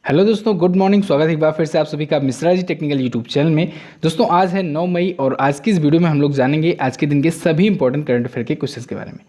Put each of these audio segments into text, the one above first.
Hello दोस्तों, good morning. स्वागत है एक बार फिर से आप सभी का Mishra ji technical YouTube channel में। दोस्तों आज है 9 मई और आज की इस वीडियो में हम लोग जानेंगे आज के दिन के सभी इंपॉर्टेंट करंट अफेयर के क्वेश्चंस के बारे में।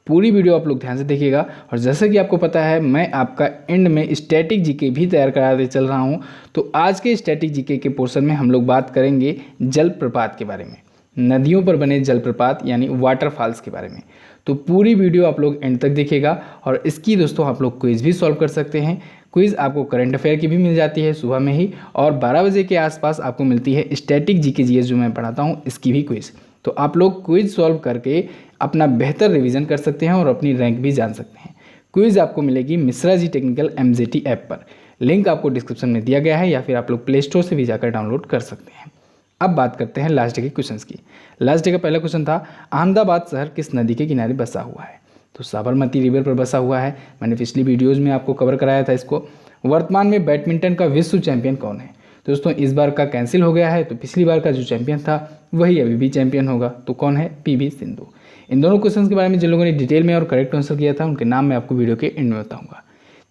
पूरी वीडियो आप लोग ध्यान से देखिएगा। और जैसे कि आपको पता है, मैं आपका एंड में स्टैटिक जीके भी तैयार कराते चल रहा हूँ। तो आज के स्टैटिक जीके के पोर्शन में हम लोग बात करेंगे जलप्रपात के बारे में, नदियों पर बने जलप्रपात यानी वाटरफॉल्स के बारे में। तो पूरी वीडियो आप लोग एंड तक देखिएगा। और इसकी दोस्तों आप लोग क्विज भी सॉल्व कर सकते हैं। क्विज़ आपको करंट अफेयर की भी मिल जाती है सुबह में ही, और 12 बजे के आसपास आपको मिलती है स्टैटिक जीके जीएस जो मैं पढ़ाता हूँ इसकी भी क्विज़। तो आप लोग क्विज़ सॉल्व करके अपना बेहतर रिवीजन कर सकते हैं और अपनी रैंक भी जान सकते हैं। क्विज़ आपको मिलेगी Mishra ji technical MZT app पर। लिंक आपको डिस्क्रिप्शन में दिया गया है या फिर आप लोग प्ले स्टोर से भी जाकर डाउनलोड कर सकते हैं। अब बात करते हैं लास्ट डे के क्वेश्चंस की। लास्ट डे का पहला क्वेश्चन था, अहमदाबाद शहर किस नदी के किनारे बसा हुआ है? तो साबरमती रिवर पर बसा हुआ है। मैंने पिछली वीडियोज़ में आपको कवर कराया था इसको। वर्तमान में बैडमिंटन का विश्व चैंपियन कौन है? दोस्तों इस बार का कैंसिल हो गया है, तो पिछली बार का जो चैंपियन था वही अभी भी चैंपियन होगा। तो कौन है? PV सिंधु। इन दोनों क्वेश्चंस के बारे में जिन लोगों ने डिटेल में और करेक्ट आंसर किया था उनके नाम मैं आपको वीडियो के एंड में बताऊंगा।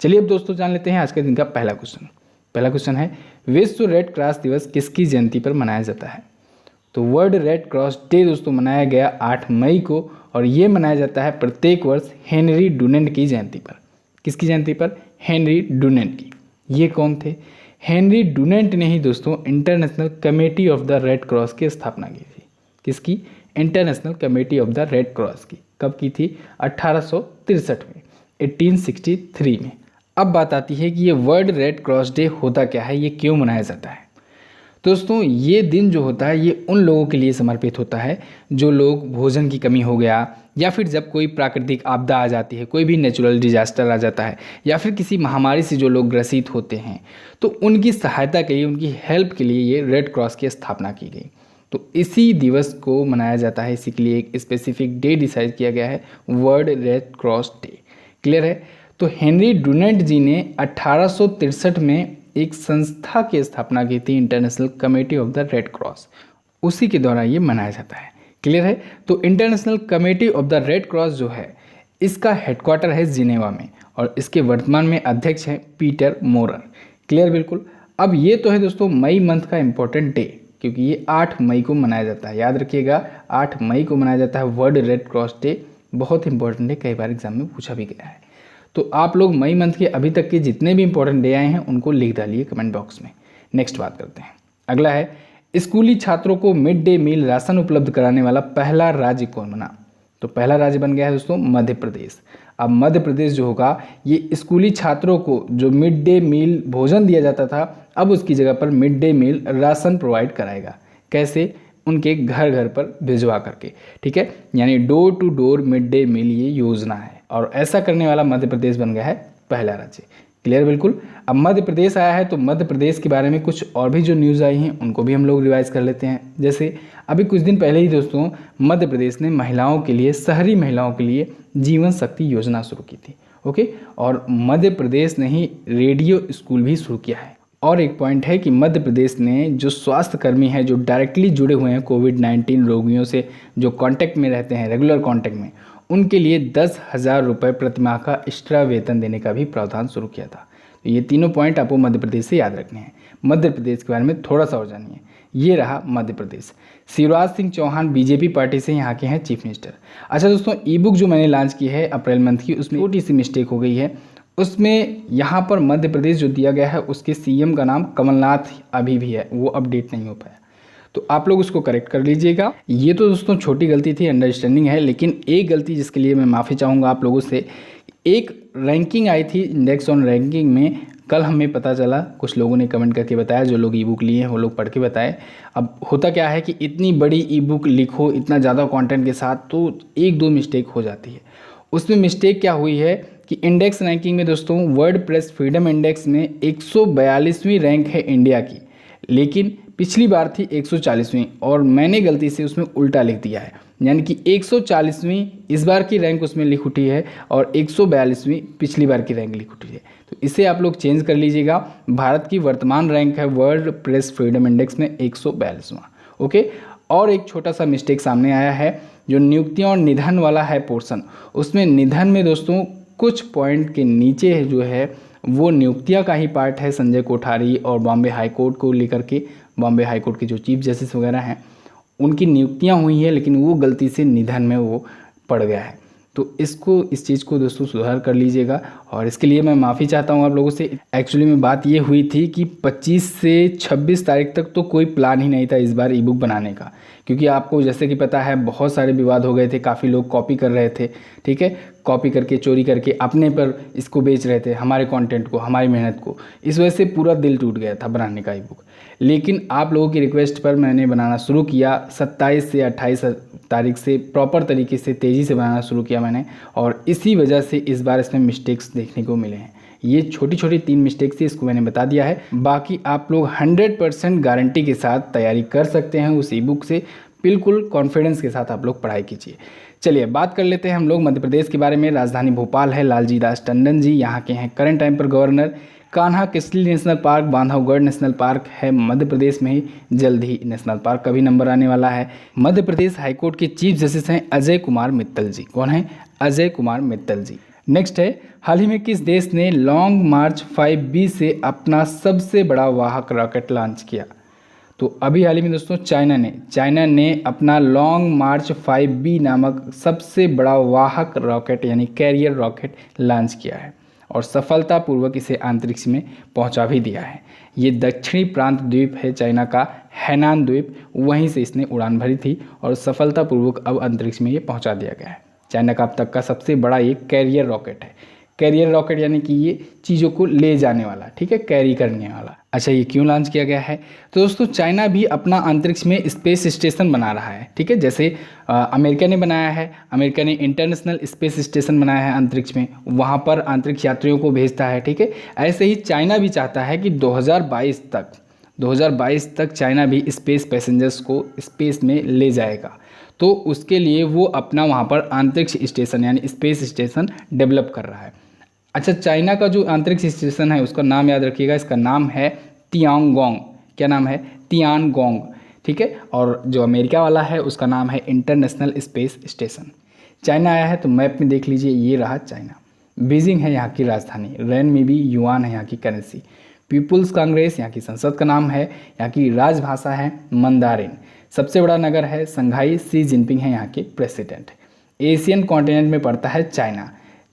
चलिए अब दोस्तों जान लेते हैं आज के दिन का पहला क्वेश्चन। पहला क्वेश्चन है, विश्व रेड क्रॉस दिवस किसकी जयंती पर मनाया जाता है? तो वर्ल्ड रेड क्रॉस डे दोस्तों मनाया गया 8 मई को, और ये मनाया जाता है प्रत्येक वर्ष हेनरी डुनेंट की जयंती पर। किसकी जयंती पर? हेनरी डुनेंट की। ये कौन थे? हेनरी डुनेंट ने ही दोस्तों international committee of the red cross की स्थापना की थी। किसकी? International committee of the red cross की। कब की थी? 1863 में, 1863 में। अब बात आती है कि ये वर्ल्ड रेड क्रॉस डे होता क्या है, ये क्यों मनाया जाता है? दोस्तों ये दिन जो होता है ये उन लोगों के लिए समर्पित होता है जो लोग भोजन की कमी हो गया, या फिर जब कोई प्राकृतिक आपदा आ जाती है, कोई भी नेचुरल डिजास्टर आ जाता है, या फिर किसी महामारी से जो लोग ग्रसित होते हैं, तो उनकी सहायता के लिए, उनकी हेल्प के लिए ये रेड क्रॉस की स्थापना की गई। तो इसी दिवस को मनाया जाता है, इसी के लिए एक स्पेसिफिक डे डिसाइड किया गया है, world red cross day. Clear है? तो हेनरी डुनेंट जी ने 1863 में एक संस्था की स्थापना की थी, international committee of the red cross. उसी के द्वारा ये मनाया जाता है। क्लियर है? तो international committee of the red cross जो है इसका हेडक्वार्टर है जिनेवा में, और इसके वर्तमान में अध्यक्ष हैं पीटर मोरर। क्लियर? बिल्कुल। अब ये तो है दोस्तों मई मंथ का इंपॉर्टेंट डे, क्योंकि ये 8 मई को मनाया जाता है। याद रखिएगा 8 मई को मनाया जाता है वर्ल्ड रेड क्रॉस डे। बहुत इंपॉर्टेंट है, कई बार एग्जाम में पूछा भी गया है। तो आप लोग मई मंथ के अभी तक के जितने भी इंपॉर्टेंट डे आए हैं उनको लिख डालिए कमेंट बॉक्स में। नेक्स्ट बात करते हैं। अगला है, स्कूली छात्रों को मिड डे मील राशन उपलब्ध कराने वाला पहला राज्य कौन बना? तो पहला राज्य बन गया है दोस्तों मध्य प्रदेश। अब मध्य प्रदेश जो होगा ये स्कूली छात्रों को जो मिड डे मील भोजन दिया जाता था, अब उसकी जगह पर mid day meal ration provide कराएगा। कैसे? उनके घर घर पर भिजवा करके। ठीक है, यानी door to door mid day meal ये योजना है, और ऐसा करने वाला मध्य प्रदेश बन गया है पहला राज्य। क्लियर? बिल्कुल। अब मध्य प्रदेश आया है तो मध्य प्रदेश के बारे में कुछ और भी जो न्यूज़ आई हैं उनको भी हम लोग रिवाइज कर लेते हैं। जैसे अभी कुछ दिन पहले ही दोस्तों मध्य प्रदेश ने महिलाओं के लिए, शहरी महिलाओं के लिए जीवन शक्ति योजना शुरू की थी। ओके, और मध्य प्रदेश ने ही रेडियो स्कूल भी शुरू किया है। और एक पॉइंट है कि मध्य प्रदेश ने जो स्वास्थ्य कर्मी हैं जो डायरेक्टली जुड़े हुए हैं कोविड-19 रोगियों से, जो कांटेक्ट में रहते हैं, रेगुलर कांटेक्ट में, उनके लिए 10,000 रुपये प्रतिमाह का एक्स्ट्रा वेतन देने का भी प्रावधान शुरू किया था। तो ये तीनों पॉइंट आपको मध्य प्रदेश से याद रखने हैं। मध्य प्रदेश के बारे में थोड़ा सा और जानिए। ये रहा मध्य प्रदेश। शिवराज सिंह चौहान बीजेपी पार्टी से यहाँ के हैं चीफ मिनिस्टर। अच्छा दोस्तों, ई बुक जो मैंने लॉन्च की है अप्रैल मंथ की, उसमें छोटी सी मिस्टेक हो गई है। उसमें यहाँ पर मध्य प्रदेश जो दिया गया है उसके CM का नाम कमलनाथ अभी भी है, वो अपडेट नहीं हो पाया। तो आप लोग उसको करेक्ट कर लीजिएगा। ये तो दोस्तों छोटी गलती थी, अंडरस्टैंडिंग है, लेकिन एक गलती जिसके लिए मैं माफ़ी चाहूँगा आप लोगों से। एक रैंकिंग आई थी इंडेक्स ऑन रैंकिंग में, कल हमें पता चला, कुछ लोगों ने कमेंट करके बताया, जो लोग ई बुक लिए हैं वो लोग पढ़ के बताए। अब होता क्या है कि इतनी बड़ी ई बुक लिखो इतना ज़्यादा कंटेंट के साथ, तो एक दो मिस्टेक हो जाती है। उसमें मिस्टेक क्या हुई है कि इंडेक्स रैंकिंग में दोस्तों वर्ल्ड प्रेस फ्रीडम इंडेक्स में 142वीं रैंक है इंडिया की, लेकिन पिछली बार थी 140वीं, और मैंने गलती से उसमें उल्टा लिख दिया है। यानी कि 140वीं इस बार की रैंक उसमें लिख उठी है और 142वीं पिछली बार की रैंक लिख उठी है। तो इसे आप लोग चेंज कर लीजिएगा। भारत की वर्तमान रैंक है वर्ल्ड प्रेस फ्रीडम इंडेक्स में 142वां। ओके, और एक छोटा सा मिस्टेक सामने आया है, जो नियुक्तियां और निधन वाला है पोर्शन, उसमें निधन में दोस्तों कुछ पॉइंट के नीचे जो है वो नियुक्तियां का ही पार्ट है संजय कोठारी और बॉम्बे हाई कोर्ट को लेकर के। बॉम्बे हाई कोर्ट के जो चीफ जस्टिस वगैरह हैं उनकी नियुक्तियां हुई हैं, लेकिन वो गलती से निधन में वो पड़ गया है। तो इस चीज़ को दोस्तों सुधार कर लीजिएगा और इसके लिए मैं माफ़ी चाहता हूँ आप लोगों से। एक्चुअली में बात ये हुई थी कि 25 से 26 तारीख तक तो कोई प्लान ही नहीं था इस बार ई बुक बनाने का, क्योंकि आपको जैसे कि पता है बहुत सारे विवाद हो गए थे, काफ़ी लोग कॉपी कर रहे थे, ठीक है, कॉपी करके चोरी करके अपने पर इसको बेच रहे थे, हमारे कंटेंट को, हमारी मेहनत को। इस वजह से पूरा दिल टूट गया था बनाने का ई बुक। लेकिन आप लोगों की रिक्वेस्ट पर मैंने बनाना शुरू किया। 27 से 28 तारीख से प्रॉपर तरीके से तेज़ी से बनाना शुरू किया मैंने, और इसी वजह से इस बार इसमें मिस्टेक्स देखने को मिले हैं। ये छोटी छोटी 3 मिस्टेक्स थी, इसको मैंने बता दिया है। बाकी आप लोग 100% गारंटी के साथ तैयारी कर सकते हैं उस ई बुक से। बिल्कुल कॉन्फिडेंस के साथ आप लोग पढ़ाई कीजिए। चलिए बात कर लेते हैं हम लोग मध्य प्रदेश के बारे में। राजधानी भोपाल है, लालजी दास टंडन जी यहाँ के हैं करंट टाइम पर governor. Kanha Kisli national park, Bandhavgarh national park है मध्य प्रदेश में ही, जल्द ही नेशनल पार्क का भी नंबर आने वाला है। मध्य प्रदेश हाईकोर्ट के चीफ जस्टिस हैं अजय कुमार मित्तल जी। कौन है? अजय कुमार मित्तल जी। नेक्स्ट है, हाल ही में किस देश ने लॉन्ग मार्च 5B से अपना सबसे बड़ा वाहक रॉकेट लॉन्च किया? तो अभी हाल ही में दोस्तों चाइना ने अपना लॉन्ग मार्च 5B नामक सबसे बड़ा वाहक रॉकेट यानी कैरियर रॉकेट लॉन्च किया है और सफलतापूर्वक इसे अंतरिक्ष में पहुंचा भी दिया है। ये दक्षिणी प्रांत द्वीप है चाइना का, हैनान द्वीप, वहीं से इसने उड़ान भरी थी और सफलतापूर्वक अब अंतरिक्ष में ये पहुंचा दिया गया है। चाइना का अब तक का सबसे बड़ा ये कैरियर रॉकेट है। कैरियर रॉकेट यानी कि ये चीज़ों को ले जाने वाला, ठीक है, कैरी करने वाला। अच्छा, ये क्यों लॉन्च किया गया है? तो दोस्तों चाइना भी अपना अंतरिक्ष में स्पेस स्टेशन बना रहा है, ठीक है, जैसे अमेरिका ने बनाया है। अमेरिका ने इंटरनेशनल स्पेस स्टेशन बनाया है अंतरिक्ष में, वहाँ पर अंतरिक्ष यात्रियों को भेजता है, ठीक है। ऐसे ही चाइना भी चाहता है कि 2022 तक चाइना भी स्पेस पैसेंजर्स को स्पेस में ले जाएगा। तो उसके लिए वो अपना वहाँ पर अंतरिक्ष स्टेशन यानी स्पेस स्टेशन डेवलप कर रहा है। अच्छा, चाइना का जो अंतरिक्ष स्टेशन है उसका नाम याद रखिएगा, इसका नाम है तियानगोंग। क्या नाम है? तियानगोंग, ठीक है। और जो अमेरिका वाला है उसका नाम है इंटरनेशनल स्पेस स्टेशन। चाइना आया है तो मैप में देख लीजिए, ये रहा चाइना। बीजिंग है यहाँ की राजधानी, रेनमिबी युआन है यहाँ की करेंसी। पीपुल्स कांग्रेस यहाँ की संसद का नाम है, यहाँ की राजभाषा है मंदारिन। सबसे बड़ा नगर है संघाई, शी जिनपिंग है यहाँ के प्रेसिडेंट। एशियन कॉन्टिनेंट में पड़ता है चाइना।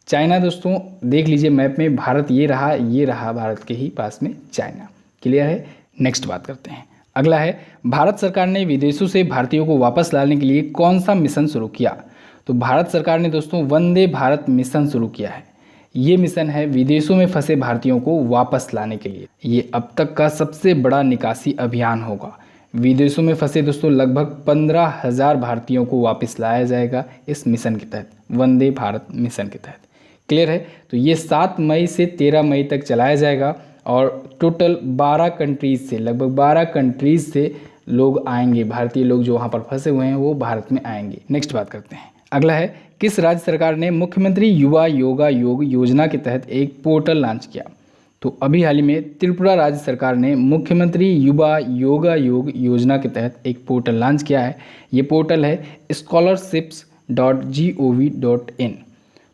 चाइना दोस्तों देख लीजिए मैप में, भारत ये रहा भारत के ही पास में चाइना। क्लियर है? नेक्स्ट बात करते हैं। अगला है, भारत सरकार ने विदेशों से भारतीयों को वापस लाने के लिए कौन सा मिशन शुरू किया? तो भारत सरकार ने दोस्तों वंदे भारत मिशन शुरू किया है। ये मिशन है विदेशों में फंसे भारतीयों को वापस लाने के लिए। ये अब तक का सबसे बड़ा निकासी अभियान होगा। विदेशों में फंसे दोस्तों लगभग 15,000 भारतीयों को वापस लाया जाएगा इस मिशन के तहत, वंदे भारत मिशन के तहत। क्लियर है? तो ये 7 मई से 13 मई तक चलाया जाएगा और टोटल 12 कंट्रीज़ से, लगभग 12 कंट्रीज़ से लोग आएंगे, भारतीय लोग जो वहाँ पर फंसे हुए हैं वो भारत में आएंगे। नेक्स्ट बात करते हैं। अगला है, किस राज्य सरकार ने मुख्यमंत्री युवा योगा योग योजना के तहत एक पोर्टल लॉन्च किया? तो अभी हाल ही में त्रिपुरा राज्य सरकार ने मुख्यमंत्री युवा योगा योग योजना के तहत एक पोर्टल लॉन्च किया है। ये पोर्टल है scholarships.gov.in।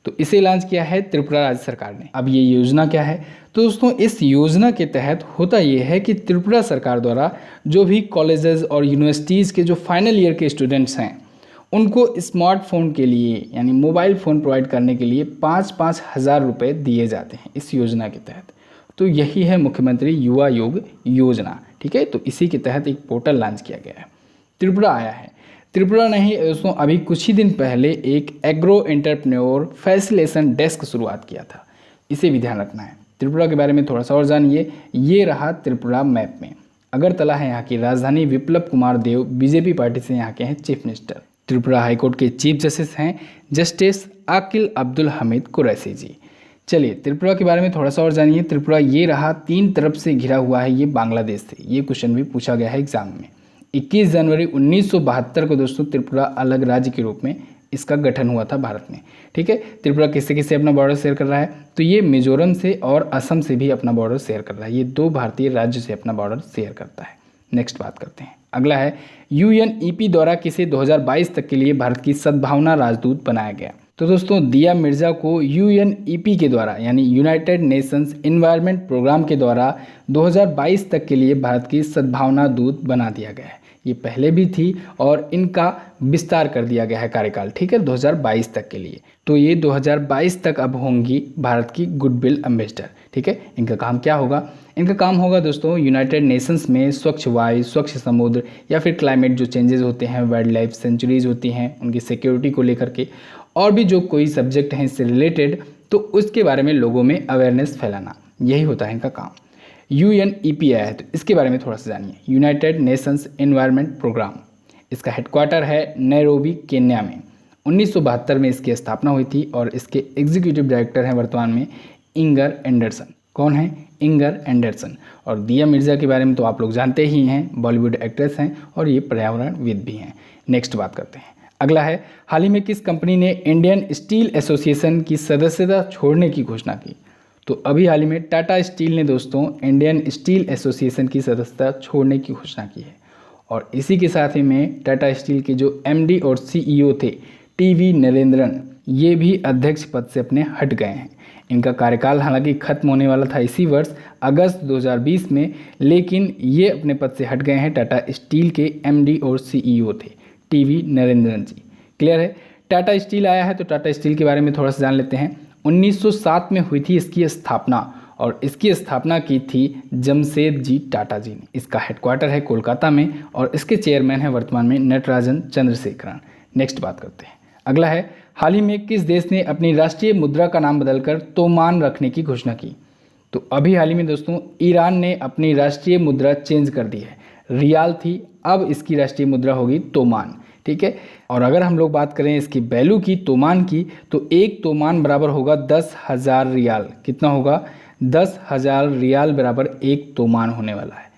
तो इसे लॉन्च किया है त्रिपुरा राज्य सरकार ने। अब ये योजना क्या है? तो दोस्तों इस योजना के तहत होता ये है कि त्रिपुरा सरकार द्वारा जो भी कॉलेजेस और यूनिवर्सिटीज़ के जो फाइनल ईयर के स्टूडेंट्स हैं उनको स्मार्टफोन के लिए यानी मोबाइल फ़ोन प्रोवाइड करने के लिए 5-5 हज़ार रुपये दिए जाते हैं इस योजना के तहत। तो यही है मुख्यमंत्री युवा योग योजना, ठीक है। तो इसी के तहत एक पोर्टल लॉन्च किया गया है। त्रिपुरा आया है। त्रिपुरा नहीं दोस्तों, अभी कुछ ही दिन पहले एक एग्रो एंटरप्रेन्योर फैसिलिटेशन डेस्क शुरुआत किया था, इसे भी ध्यान रखना है। त्रिपुरा के बारे में थोड़ा सा और जानिए। ये रहा त्रिपुरा मैप में। अगरतला है यहाँ की राजधानी। विप्लव कुमार देव बीजेपी पार्टी से यहाँ के हैं चीफ मिनिस्टर। त्रिपुरा हाईकोर्ट के चीफ जस्टिस हैं जस्टिस आकिल अब्दुल हमीद कुरैशी जी। चलिए त्रिपुरा के बारे में थोड़ा सा और जानिए। त्रिपुरा ये रहा, 3 तरफ से घिरा हुआ है, ये बांग्लादेश से। ये क्वेश्चन भी पूछा गया है एग्जाम में। 21 जनवरी 1972 को दोस्तों त्रिपुरा अलग राज्य के रूप में इसका गठन हुआ था भारत में, ठीक है। त्रिपुरा किससे किससे अपना बॉर्डर शेयर कर रहा है? तो ये मिजोरम से और असम से भी अपना बॉर्डर शेयर कर रहा है। ये 2 भारतीय राज्य से अपना बॉर्डर शेयर करता है। नेक्स्ट बात करते हैं। अगला है, UNEP द्वारा किसे 2022 तक के लिए भारत की सद्भावना राजदूत बनाया गया? तो दोस्तों दिया मिर्ज़ा को यूएनईपी के द्वारा यानी यूनाइटेड नेशंस एनवायरनमेंट प्रोग्राम के द्वारा 2022 तक के लिए भारत की सद्भावना दूत बना दिया गया है। ये पहले भी थी और इनका विस्तार कर दिया गया है कार्यकाल, ठीक है, 2022 तक के लिए। तो ये 2022 तक अब होंगी भारत की गुडविल एम्बेसडर, ठीक है। इनका काम क्या होगा? इनका काम होगा दोस्तों यूनाइटेड नेशंस में स्वच्छ वायु, स्वच्छ समुद्र या फिर क्लाइमेट जो चेंजेस होते हैं, वाइल्ड लाइफ सेंचुरीज होती हैं, उनकी सिक्योरिटी को लेकर के और भी जो कोई सब्जेक्ट हैं इससे रिलेटेड, तो उसके बारे में लोगों में अवेयरनेस फैलाना, यही होता है इनका काम। यूएनईपी आया है तो इसके बारे में थोड़ा सा जानिए। यूनाइटेड नेशंस एनवायरनमेंट प्रोग्राम, इसका हेडक्वार्टर है नैरोबी, केन्या में। 1972 में इसकी स्थापना हुई थी और इसके एग्जीक्यूटिव डायरेक्टर हैं वर्तमान में इंगर एंडरसन। कौन है? Inger Anderson. और दिया मिर्ज़ा के बारे में तो आप लोग जानते ही हैं, बॉलीवुड एक्ट्रेस हैं और ये पर्यावरणविद भी हैं। नेक्स्ट बात करते हैं। अगला है, हाल ही में किस कंपनी ने इंडियन स्टील एसोसिएशन की सदस्यता छोड़ने की घोषणा की? तो अभी हाल ही में टाटा स्टील ने दोस्तों इंडियन स्टील एसोसिएशन की सदस्यता छोड़ने की घोषणा की है। और इसी के साथ ही में टाटा स्टील के जो एमडी और सीईओ थे टीवी नरेंद्रन, ये भी अध्यक्ष पद से अपने हट गए हैं। इनका कार्यकाल हालांकि खत्म होने वाला था इसी वर्ष अगस्त 2020 में, लेकिन ये अपने पद से हट गए हैं। टाटा स्टील के एमडी और सीईओ थे टीवी नरेंद्रन जी। क्लियर है? टाटा स्टील आया है तो टाटा स्टील के बारे में थोड़ा सा जान लेते हैं। 1907 में हुई थी इसकी स्थापना और इसकी स्थापना की थी जमशेद जी टाटा जी ने। इसका हेडक्वार्टर है कोलकाता में और इसके चेयरमैन है वर्तमान में नटराजन चंद्रशेखरन। नेक्स्ट बात करते हैं। अगला है, हाल ही में किस देश ने अपनी राष्ट्रीय मुद्रा का नाम बदलकर तोमान रखने की घोषणा की? तो अभी हाल ही में दोस्तों ईरान ने अपनी राष्ट्रीय मुद्रा चेंज कर दी है। रियाल थी, अब इसकी राष्ट्रीय मुद्रा होगी तोमान, ठीक है। और अगर हम लोग बात करें इसकी वैल्यू की, तोमान की, तो एक तोमान बराबर होगा 10,000 रियाल। कितना होगा? 10,000 रियाल बराबर एक तोमान होने वाला है।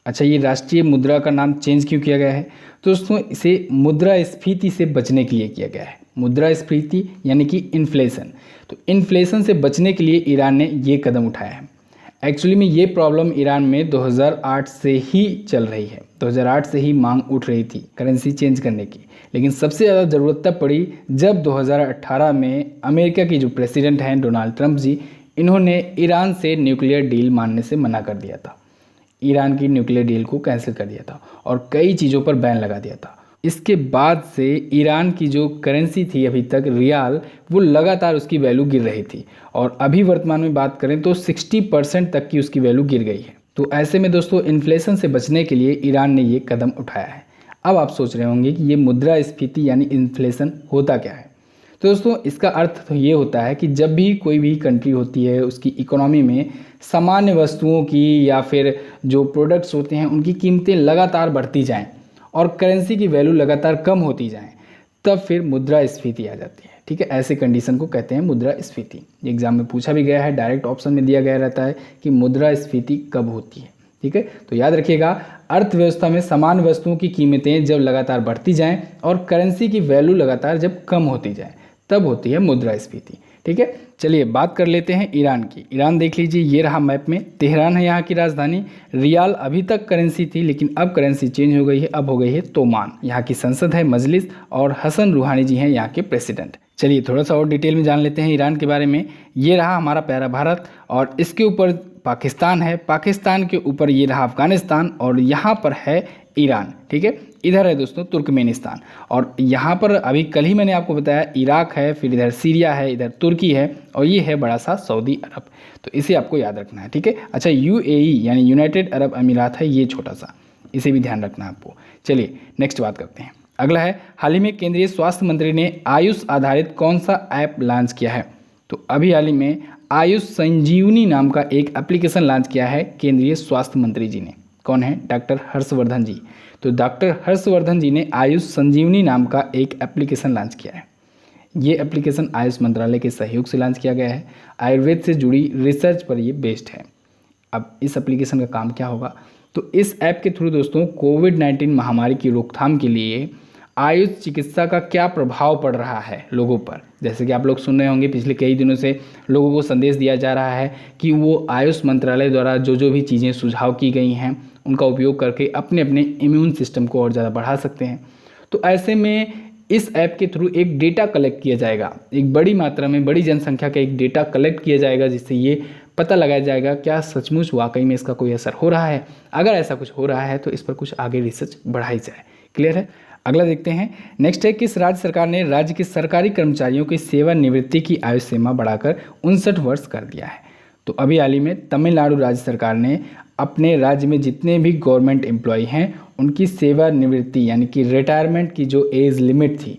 अच्छा, ये राष्ट्रीय मुद्रा का नाम चेंज क्यों किया गया है? तो दोस्तों इसे मुद्रास्फीति से बचने के लिए किया गया है। मुद्रास्फीति यानी कि इन्फ्लेशन। तो इन्फ्लेशन से बचने के लिए ईरान ने ये कदम उठाया है। एक्चुअली में ये प्रॉब्लम ईरान में 2008 से ही चल रही है। 2008 से ही मांग उठ रही थी करेंसी चेंज करने की, लेकिन सबसे ज़्यादा ज़रूरत तब पड़ी जब 2018 में अमेरिका की जो प्रेसिडेंट हैं डोनाल्ड ट्रंप जी, इन्होंने ईरान से न्यूक्लियर डील मानने से मना कर दिया था। ईरान की न्यूक्लियर डील को कैंसिल कर दिया था और कई चीज़ों पर बैन लगा दिया था। इसके बाद से ईरान की जो करेंसी थी अभी तक रियाल, वो लगातार उसकी वैल्यू गिर रही थी और अभी वर्तमान में बात करें तो 60% तक की उसकी वैल्यू गिर गई है। तो ऐसे में दोस्तों इन्फ्लेशन से बचने के लिए ईरान ने ये कदम उठाया है। अब आप सोच रहे होंगे कि ये मुद्रास्फीति यानी इन्फ्लेशन होता क्या है? तो दोस्तों इसका अर्थ तो ये होता है कि जब भी कोई भी कंट्री होती है उसकी इकोनॉमी में सामान्य वस्तुओं की या फिर जो प्रोडक्ट्स होते हैं उनकी कीमतें लगातार बढ़ती जाएं और करेंसी की वैल्यू लगातार कम होती जाए, तब फिर मुद्रास्फीति आ जाती है, ठीक है। ऐसे कंडीशन को कहते हैं मुद्रास्फीति। एग्जाम में पूछा भी गया है, डायरेक्ट ऑप्शन में दिया गया रहता है कि मुद्रास्फीति कब होती है, ठीक है। तो याद रखिएगा, अर्थव्यवस्था में समान वस्तुओं की कीमतें जब लगातार बढ़ती जाएं और करेंसी की वैल्यू लगातार जब कम होती जाए, तब होती है मुद्रास्फीति, ठीक है। चलिए बात कर लेते हैं ईरान की। ईरान देख लीजिए, ये रहा मैप में, तेहरान है यहाँ की राजधानी। रियाल अभी तक करेंसी थी लेकिन अब करेंसी चेंज हो गई है, अब हो गई है तोमान। यहाँ की संसद है मजलिस और हसन रूहानी जी हैं यहाँ के प्रेसिडेंट। चलिए थोड़ा सा और डिटेल में जान लेते हैं ईरान के बारे में। ये रहा हमारा प्यारा भारत और इसके ऊपर पाकिस्तान है, पाकिस्तान के ऊपर ये रहा अफगानिस्तान और यहाँ पर है ईरान, ठीक है। इधर है दोस्तों तुर्कमेनिस्तान और यहाँ पर अभी कल ही मैंने आपको बताया इराक है, फिर इधर सीरिया है, इधर तुर्की है और ये है बड़ा सा सऊदी अरब। तो इसे आपको याद रखना है, ठीक है। अच्छा, यूएई यानी यूनाइटेड अरब अमीरात है, ये छोटा सा, इसे भी ध्यान रखना है आपको। चलिए नेक्स्ट बात करते हैं। अगला है, हाल ही में केंद्रीय स्वास्थ्य मंत्री ने आयुष आधारित कौन सा ऐप लॉन्च किया है? तो अभी हाल ही में आयुष संजीवनी नाम का एक एप्लीकेशन लॉन्च किया है केंद्रीय स्वास्थ्य मंत्री जी ने। कौन है? डॉक्टर हर्षवर्धन जी। तो डॉक्टर हर्षवर्धन जी ने आयुष संजीवनी नाम का एक एप्लीकेशन लॉन्च किया है। ये एप्लीकेशन आयुष मंत्रालय के सहयोग से लॉन्च किया गया है। आयुर्वेद से जुड़ी रिसर्च पर ये बेस्ड है। अब इस एप्लीकेशन का काम क्या होगा? तो इस ऐप के थ्रू दोस्तों कोविड-19 महामारी की रोकथाम के लिए आयुष चिकित्सा का क्या प्रभाव पड़ रहा है लोगों पर। जैसे कि आप लोग सुन रहे होंगे, पिछले कई दिनों से लोगों को संदेश दिया जा रहा है कि वो आयुष मंत्रालय द्वारा जो भी चीज़ें सुझाव की गई हैं उनका उपयोग करके अपने अपने इम्यून सिस्टम को और ज़्यादा बढ़ा सकते हैं। तो ऐसे में इस ऐप के थ्रू एक डेटा कलेक्ट किया जाएगा, एक बड़ी मात्रा में बड़ी जनसंख्या का एक डेटा कलेक्ट किया जाएगा, जिससे ये पता लगाया जाएगा क्या सचमुच वाकई में इसका कोई असर हो रहा है। अगर ऐसा कुछ हो रहा है तो इस पर कुछ आगे रिसर्च बढ़ाई जाए। क्लियर है। अगला देखते हैं। नेक्स्ट है, किस राज्य सरकार ने राज्य के सरकारी कर्मचारियों की सेवानिवृत्ति की आयु सीमा बढ़ाकर 59 वर्ष कर दिया है? तो अभी हाल ही में तमिलनाडु राज्य सरकार ने अपने राज्य में जितने भी गवर्नमेंट एम्प्लॉय हैं उनकी सेवानिवृत्ति यानी कि रिटायरमेंट की जो एज लिमिट थी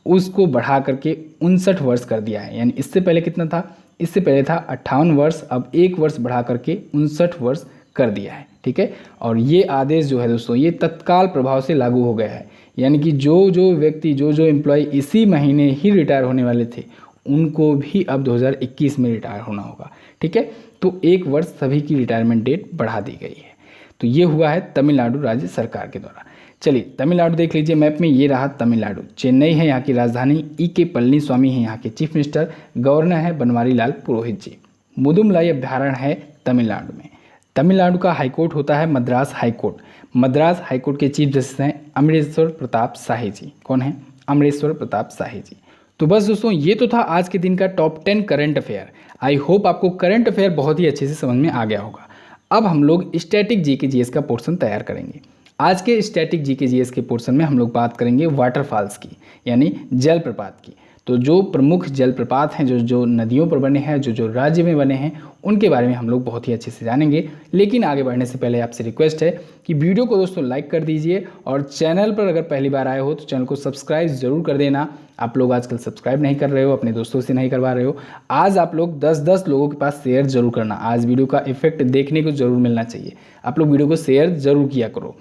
उसको बढ़ा करके 59 वर्ष कर दिया है। यानी इससे पहले कितना था? इससे पहले था 58 वर्ष, अब 1 वर्ष बढ़ा करके 59 वर्ष कर दिया है। ठीक है। और ये आदेश जो है दोस्तों ये तत्काल प्रभाव से लागू हो गया है। यानी कि जो व्यक्ति जो एम्प्लॉय इसी महीने ही रिटायर होने वाले थे उनको भी अब 2021 में रिटायर होना होगा। ठीक है। तो 1 वर्ष सभी की रिटायरमेंट डेट बढ़ा दी गई है। तो ये हुआ है तमिलनाडु राज्य सरकार के द्वारा। चलिए तमिलनाडु देख लीजिए मैप में, ये रहा तमिलनाडु। चेन्नई है यहाँ की राजधानी, के पलनीस्वामी है यहाँ के चीफ मिनिस्टर, गवर्नर है बनवारी लाल पुरोहित जी। मुदुमलाई अभ्यारण्य है तमिलनाडु में। तमिलनाडु का हाईकोर्ट होता है मद्रास हाईकोर्ट। मद्रास हाईकोर्ट के चीफ जस्टिस हैं अमरेश्वर प्रताप शाही जी। कौन है? अमरेश्वर प्रताप शाही जी। तो बस दोस्तों ये तो था आज के दिन का top 10 current affair. I hope आपको करंट अफेयर बहुत ही अच्छे से समझ में आ गया होगा। अब हम लोग स्टैटिक जीके जीएस का पोर्शन तैयार करेंगे। आज के स्टैटिक जीके जीएस के पोर्शन में हम लोग बात करेंगे वाटरफॉल्स की, यानी जलप्रपात की। तो जो प्रमुख जलप्रपात हैं, जो नदियों पर बने हैं, जो राज्य में बने हैं, उनके बारे में हम लोग बहुत ही अच्छे से जानेंगे। लेकिन आगे बढ़ने से पहले आपसे रिक्वेस्ट है कि वीडियो को दोस्तों लाइक कर दीजिए और चैनल पर अगर पहली बार आए हो तो चैनल को सब्सक्राइब ज़रूर कर देना। आप लोग आजकल सब्सक्राइब नहीं कर रहे हो, अपने दोस्तों से नहीं करवा रहे हो। आज आप लोग 10-10 लोगों के पास शेयर जरूर करना। आज वीडियो का इफेक्ट देखने को जरूर मिलना चाहिए। आप लोग वीडियो को शेयर जरूर किया करो।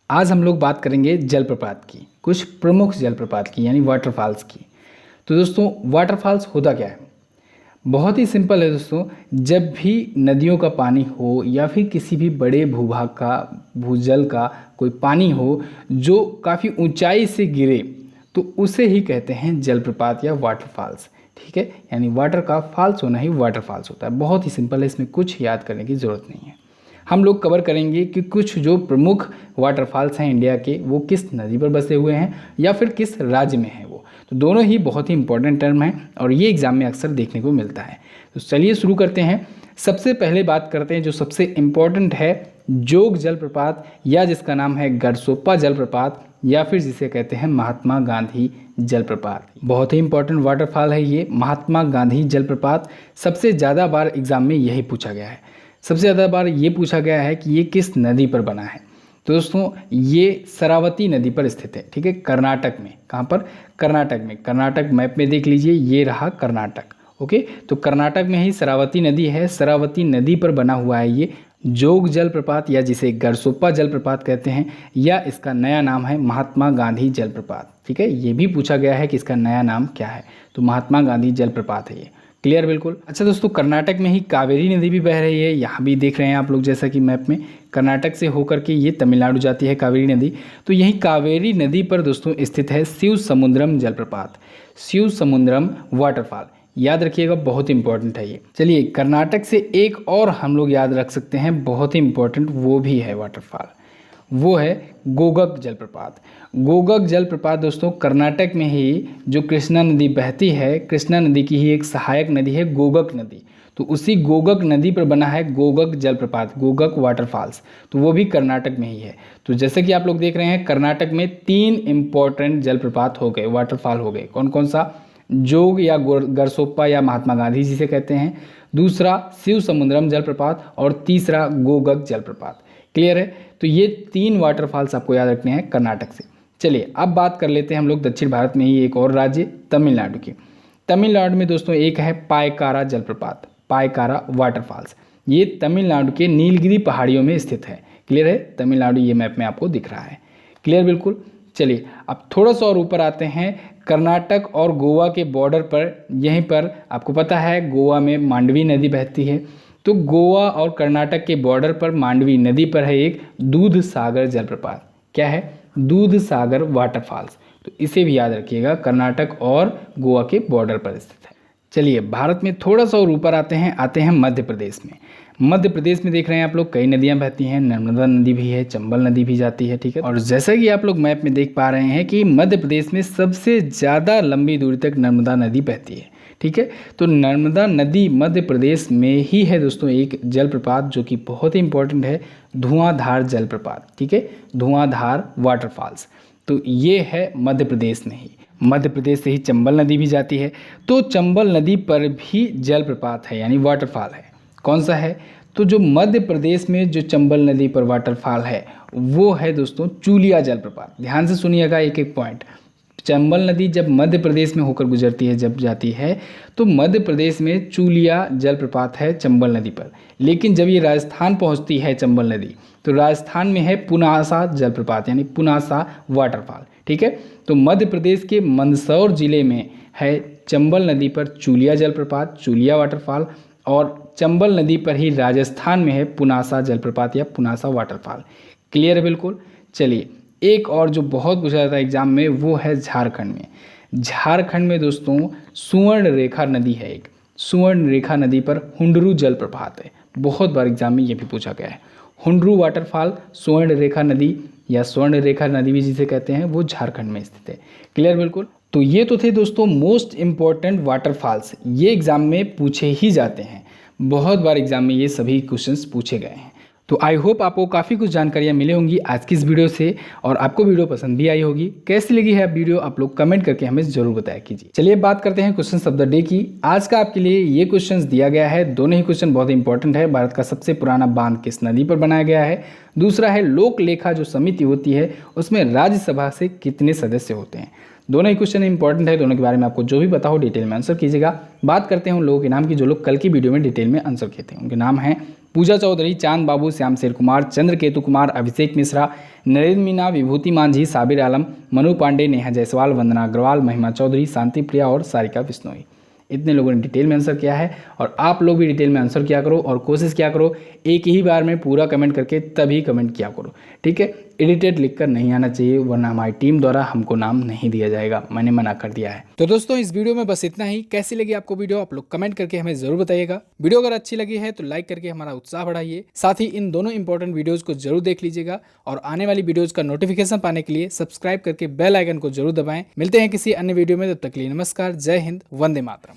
आज हम लोग बात करेंगे जलप्रपात की, कुछ प्रमुख जलप्रपात की यानी वाटरफॉल्स की। तो दोस्तों वाटरफॉल्स होता क्या है? बहुत ही सिंपल है दोस्तों। जब भी नदियों का पानी हो या फिर किसी भी बड़े भूभाग का, भूजल का कोई पानी हो जो काफ़ी ऊंचाई से गिरे तो उसे ही कहते हैं जलप्रपात या वाटरफॉल्स। ठीक है। यानी वाटर का फॉल्स होना ही वाटरफॉल्स होता है। बहुत ही सिंपल है, इसमें कुछ याद करने की ज़रूरत नहीं है। हम लोग कवर करेंगे कि कुछ जो प्रमुख वाटरफॉल्स हैं इंडिया के वो किस नदी पर बसे हुए हैं या फिर किस राज्य में हैं वो। तो दोनों ही बहुत ही इंपॉर्टेंट टर्म हैं और ये एग्जाम में अक्सर देखने को मिलता है। तो चलिए शुरू करते हैं। सबसे पहले बात करते हैं जो सबसे इम्पॉर्टेंट है, जोग जलप्रपात या जिसका नाम है गरसोप्पा जलप्रपात या फिर जिसे कहते हैं महात्मा गांधी जलप्रपात। बहुत ही इंपॉर्टेंट वाटरफॉल है ये महात्मा गांधी जलप्रपात। सबसे ज़्यादा बार एग्जाम में यही पूछा गया है। सबसे ज़्यादा बार ये पूछा गया है कि ये किस नदी पर बना है। तो दोस्तों ये शरावती नदी पर स्थित है। ठीक है। कर्नाटक में। कहाँ पर? कर्नाटक में। कर्नाटक मैप में देख लीजिए, ये रहा कर्नाटक। ओके। तो कर्नाटक में ही शरावती नदी है। शरावती नदी पर बना हुआ है ये जोग जलप्रपात या जिसे गरसोप्पा जलप्रपात कहते हैं, या इसका नया नाम है महात्मा गांधी जलप्रपात। ठीक है। ये भी पूछा गया है कि इसका नया नाम क्या है, तो महात्मा गांधी जलप्रपात है ये। क्लियर बिल्कुल। अच्छा दोस्तों, कर्नाटक में ही कावेरी नदी भी बह रही है। यहाँ भी देख रहे हैं आप लोग जैसा कि मैप में, कर्नाटक से होकर के ये तमिलनाडु जाती है कावेरी नदी। तो यही कावेरी नदी पर दोस्तों स्थित है शिव समुद्रम जलप्रपात, शिव समुद्रम वाटरफॉल। याद रखिएगा, बहुत इंपॉर्टेंट है ये। चलिए कर्नाटक से एक और हम लोग याद रख सकते हैं, बहुत ही इंपॉर्टेंट वो भी है वाटरफॉल, वो है गोगक जलप्रपात। गोगक जलप्रपात दोस्तों कर्नाटक में ही जो कृष्णा नदी बहती है, कृष्णा नदी की ही एक सहायक नदी है गोगक नदी। तो उसी गोगक नदी पर बना है गोगक जलप्रपात, गोगक वाटरफॉल्स। तो वो भी कर्नाटक में ही है। तो जैसे कि आप लोग देख रहे हैं कर्नाटक में 3 इंपॉर्टेंट जलप्रपात हो गए, वाटरफॉल हो गए। कौन कौन सा? जोग या गरसोप्पा या महात्मा गांधी जिसे कहते हैं, दूसरा शिव समुद्रम जलप्रपात और तीसरा गोगक जलप्रपात। क्लियर है। तो ये 3 वाटरफॉल्स आपको याद रखने हैं कर्नाटक से। चलिए अब बात कर लेते हैं हम लोग दक्षिण भारत में ही एक और राज्य तमिलनाडु की। तमिलनाडु में दोस्तों एक है पायकारा जलप्रपात, पायकारा वाटरफॉल्स। ये तमिलनाडु के नीलगिरी पहाड़ियों में स्थित है। क्लियर है। तमिलनाडु ये मैप में आपको दिख रहा है। क्लियर बिल्कुल। चलिए अब थोड़ा सा और ऊपर आते हैं, कर्नाटक और गोवा के बॉर्डर पर। यहीं पर आपको पता है गोवा में मांडवी नदी बहती है। तो गोवा और कर्नाटक के बॉर्डर पर मांडवी नदी पर है एक दूध सागर जलप्रपात। क्या है? दूध सागर वाटरफॉल्स। तो इसे भी याद रखिएगा, कर्नाटक और गोवा के बॉर्डर पर स्थित है। चलिए भारत में थोड़ा सा और ऊपर आते हैं मध्य प्रदेश में। मध्य प्रदेश में देख रहे हैं आप लोग कई नदियां बहती हैं, नर्मदा नदी भी है, चंबल नदी भी जाती है, ठीक है। और जैसा कि आप लोग मैप में देख पा रहे हैं कि मध्य प्रदेश में सबसे ज़्यादा लंबी दूरी तक नर्मदा नदी बहती है, ठीक है। तो नर्मदा नदी मध्य प्रदेश में ही है दोस्तों एक जलप्रपात जो कि बहुत ही इंपॉर्टेंट है, धुआंधार जलप्रपात, ठीक है, धुआंधार वाटरफॉल्स। तो ये है मध्य प्रदेश में ही, मध्य प्रदेश से ही चंबल नदी भी जाती है। तो चंबल नदी पर भी जलप्रपात है यानी वाटरफॉल है। कौन सा है? तो जो मध्य प्रदेश में जो चंबल नदी पर वाटरफॉल है वो है दोस्तों चूलिया जलप्रपात। ध्यान से सुनिएगा एक एक पॉइंट। चंबल नदी जब मध्य प्रदेश में होकर गुजरती है, जब जाती है, तो मध्य प्रदेश में चूलिया जलप्रपात है चंबल नदी पर। लेकिन जब ये राजस्थान पहुंचती है चंबल नदी, तो राजस्थान में है पुनासा जलप्रपात यानी पुनासा वाटरफॉल, ठीक है। तो मध्य प्रदेश के मंदसौर जिले में है चंबल नदी पर चूलिया जलप्रपात, चूलिया वाटरफॉल, और चंबल नदी पर ही राजस्थान में है पुनासा जलप्रपात या पुनासा वाटरफॉल। क्लियर है बिल्कुल। चलिए, एक और जो बहुत पूछा जाता है एग्जाम में वो है झारखंड में। झारखंड में दोस्तों सुवर्ण रेखा नदी है एक, सुवर्ण रेखा नदी पर हुंडरू जलप्रपात है। बहुत बार एग्जाम में ये भी पूछा गया है। हुंडरू वाटरफॉल, सुवर्ण रेखा नदी या स्वर्ण रेखा नदी भी जिसे कहते हैं, वो झारखंड में स्थित है। क्लियर बिल्कुल। तो ये तो थे दोस्तों मोस्ट इम्पॉर्टेंट वाटरफॉल्स, ये एग्जाम में पूछे ही जाते हैं। बहुत बार एग्जाम में ये सभी क्वेश्चंस पूछे गए हैं। तो आई होप आपको काफ़ी कुछ जानकारियाँ मिली होंगी आज की इस वीडियो से, और आपको वीडियो पसंद भी आई होगी। कैसी लगी है वीडियो आप लोग कमेंट करके हमें जरूर बताया कीजिए। चलिए बात करते हैं क्वेश्चन ऑफ द डे की। आज का आपके लिए ये क्वेश्चन दिया गया है, दोनों ही क्वेश्चन बहुत इंपॉर्टेंट है। भारत का सबसे पुराना बांध किस नदी पर बनाया गया है? दूसरा है लोक लेखा जो समिति होती है उसमें राज्यसभा से कितने सदस्य होते हैं? दोनों ही क्वेश्चन इंपॉर्टेंट है, दोनों के बारे में आपको जो भी पता हो डिटेल में आंसर कीजिएगा। बात करते हैं उन लोगों के नाम की जो लोग कल की वीडियो में डिटेल में आंसर किए थे। उनके नाम हैं पूजा चौधरी, चांद बाबू, श्याम शेर कुमार, चंद्रकेतु कुमार, अभिषेक मिश्रा, नरेंद्र मीना, विभूति मांझी, साबिर आलम, मनु पांडे, नेहा जायसवाल, वंदना अग्रवाल, महिमा चौधरी, शांति प्रिया और सारिका बिश्नोई। इतने लोगों ने डिटेल में आंसर किया है, और आप लोग भी डिटेल में आंसर किया करो और कोशिश किया करो एक ही बार में पूरा कमेंट करके तभी कमेंट किया करो, ठीक है। एडिटेड लिखकर नहीं आना चाहिए, वरना हमारी टीम द्वारा हमको नाम नहीं दिया जाएगा, मैंने मना कर दिया है। तो दोस्तों इस वीडियो में बस इतना ही। कैसी लगी आपको वीडियो आप लोग कमेंट करके हमें जरूर बताइएगा। वीडियो अगर अच्छी लगी है तो लाइक करके हमारा उत्साह बढ़ाइए। साथ ही इन दोनों इंपॉर्टेंट वीडियोज को जरूर देख लीजिएगा, और आने वाली वीडियोज का नोटिफिकेशन पाने के लिए सब्सक्राइब करके बेल आइकन को जरूर दबाएं। मिलते हैं किसी अन्य वीडियो में, तब तक के लिए नमस्कार, जय हिंद, वंदे मातरम।